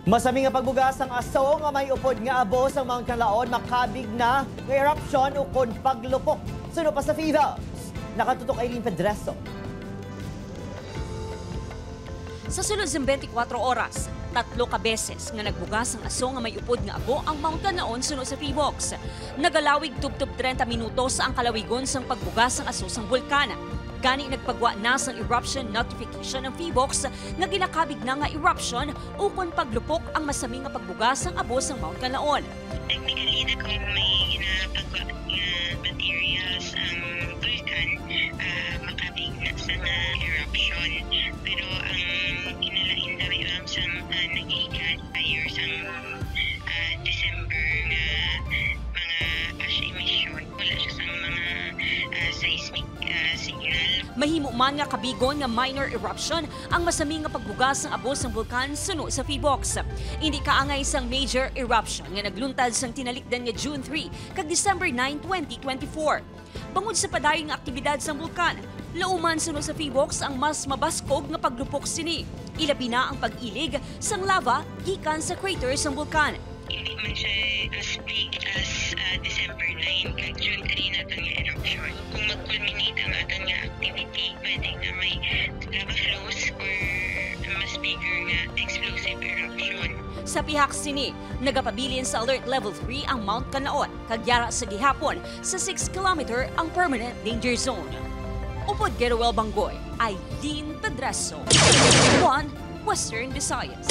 Masami nga pagbugas ang aso nga may upod nga abo sa Mount Canlaon makabig na nga eruption ukon paglupok. Suno pa sa FIVA. Nakatutok Aileen Pedreso. Sa sulod ng 24 oras, 3 ka beses nga nagbugas ang aso nga may upod nga abo ang Mount Canlaon suno sa PHIVOLCS. Nagalawig tubtub 30 minutos ang kalawigon sang pagbugas ang aso sang bulkana. Gani nagpagwa na sang eruption notification ng PHIVOLCS nga ginakabig na nga eruption ukon paglupok ang masami nga pagbugas ang abo sang Mount Canlaon. Technically, na kung may ginapagwa nga materials ang vulkan, makabig na sa nga eruption. Pero ang inalain daw yung sa nag-iigat ayer sa December nga mga ash emission. Wala siya sa mga seismic signal. Mahimo man nga kabigon nga minor eruption ang masami nga pagbugas ng abo sang bulkan suno sa PHIVOLCS. Hindi kaangay sang major eruption nga nagluntad sang tinalikdan nga June 3 kag December 9, 2024. Bangod sa padayon nga aktibidad sang bulkan, lauman suno sa PHIVOLCS ang mas mabaskog nga paglupok sini. Ilabi na ang pag-ilig sang lava gikan sa crater sang bulkan. Hindi man siya as big as December 9 kag June 3 na itong eruption. Kung mag-culminate ang atong nga activity, pwede na may lava flows or mas bigger nga explosive eruption. Sa pihak sini, nagapabilin sa Alert Level 3 ang Mount Canlaon, kagyara sa gihapon sa 6 km ang Permanent Danger Zone. Upod Geruel Banggoy, Aileen Pedreso, 1 Western Visayas.